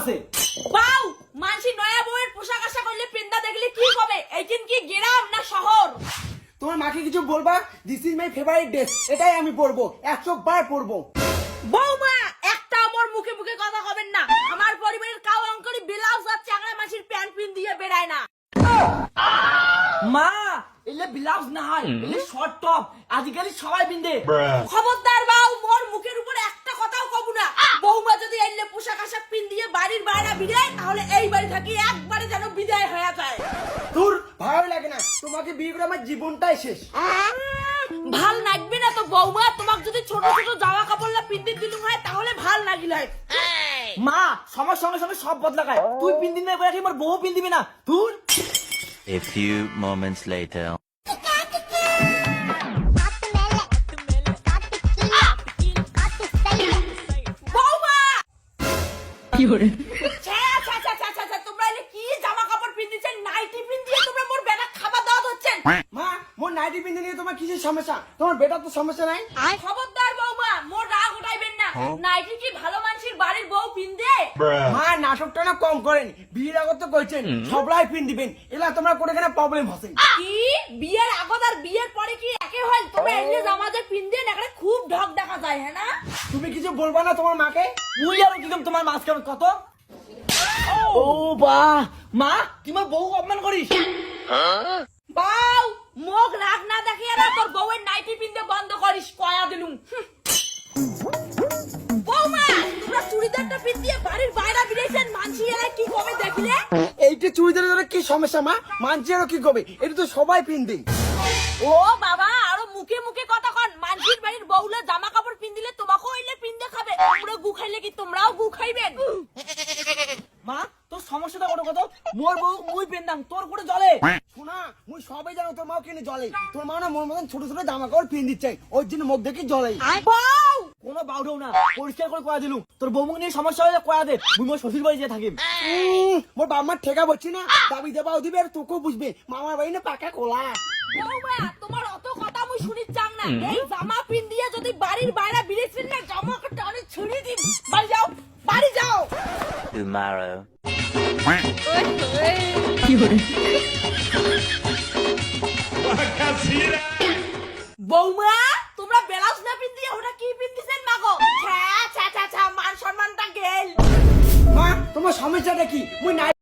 আছে। বাউ মানসি নয়া বউয়ের পোশাক আশা করলে পেন্দা দেখলে কি হবে? এইদিন কি গ্রাম না শহর? তোমার মাকে কিছু বলবা, this is my favourite dress, এটাই আমি পরবো, 100 বার পরবো। বৌমা একটা আমার মুখে মুখে কথা কবেন না। আমার পরিবারের কাউ অঙ্করি ব্লাউজ আর চাংড়া মাসির প্যান্ট পিন দিয়ে বেড়ায় না। মা এলে ব্লাউজ না হয়, এলে শর্ট টপ, আজকাল সবাই পিন্দে। খবরদার বাউ, মোর মুখের উপরে একটা কথাও কব না। বৌমা যদি এলে পোশাক আশাক পিন দিয়ে বাড়ির বাইরে বিদায়, তাহলে এই বাড়ি থাকি একবারে যেন বিদায় হয়ে যায়। তোর ভালো লাগে না? তোমাকে বিয়ে করে আমার জীবনটাই শেষ। ভাল লাগবে না তো বৌমা? তোমাকে যদি ছোট ছোট জামা কাপড় পিনতে দিলুম হয় তাহলে ভাল লাগিল হয়। মা সময়ের সঙ্গে সঙ্গে সব বদলা খায়, তুই পিন দিবি না করে আমার বউ পিন দিবি না তুই। A few moments later. বৌমা কি করে তোমরা এলে কি জামা কাপড় পিনদিছেন? নাইটি পিন দিয়ে তোমরা মোর বেটা খাবার দাওয়া হচ্ছেন। মা মোর নাইটি পিন নিয়ে তোমার কিসের সমস্যা? তোমার বেটার তো সমস্যা নাই। খবরদার বৌমা, মোর রাগ উঠাইবেন না। নাইটি কি ভালো মানুষের বাড়ির বউ পিনদে? মা নাটকটা না কম করেন, বিয়ের আগত তো কইছেন সবলাই পিন দিবেন, এলা তোমরা করে কেন প্রবলেম হচ্ছে? কি বিয়ের আগত আর বিয়ের পরে কি একে হয়? তোমরা এলে জামা যে পিনদে না খুব ঢক দেখা যায়, হ্যাঁ না? তুমি কিছু বলবা না তোমার মাকে? মুই আর কি তোমার মাঝখানে কত। ও বাহ মা, তোমার বউ অপমান করিস। বাউ মুখ রাগ না দেখিয়ে না তোর বউয়ের নাইটি পিনতে বন্ধ করিস, কয়া দিলুম। বৌমা তোমরা চুড়িদারটা পিন দিয়ে বাড়ির বাইরে বেরিয়েছেন, মানসি এরা কি কবে দেখিলে? এইটা চুড়িদারের কি সমস্যা মা? মানছি আরো কি কবে, এটা তো সবাই পিনবে। ও বাবা আরো মুখে মুখে কথা কন। মানসির বাড়ির বউলে জামা কাপড় পিন দিলে তোমাকেও হইলে পিন দেখাবে। তোমরা গু খাইলে কি তোমরাও গু খাইবেন? মা তোর সমস্যাটা কত কত? মোর বউ মুই পিনদাম, তোর করে জলে। শোনা মুই সবাই জানো তোর মাও কিনে জলে। তোর মা না মোর মতন ছোট ছোট জামা কাপড় পিন দিচ্ছে, ওই জন্য মুখ দেখি জলে। বাউ কোনো বাউডাও না, পরিষ্কার করে কয়া দিলুম। তোর বৌমুখ নিয়ে সমস্যা হলে কয়া দে, মুই মোর শ্বশুর বাড়ি যেয়ে থাকিম। মোর বাবার ঠেকা বলছি না, দাবি দেবাও দিবে আর তোকেও বুঝবে। মামার বাড়ি না পাকা কোলা। বৌমা তোমার অত কথা মুই শুনির চাং না। এই জামা পিন দিয়ে যদি বাড়ির বাইরে বেরিয়েছেন না, জামা কাপড় অনেক ছিঁড়ে দিন। বাড়ি যাও, বাড়ি যাও। Tomorrow. কি করে বৌমা তোমরা ব্লাউজ না পিন দিয়ে ওটা কি পিন দিছেন মাগো? ছা ছা ছা ছা, মান সম্মানটা গেল। মা তোমার সমস্যাটা কি? মুই নাই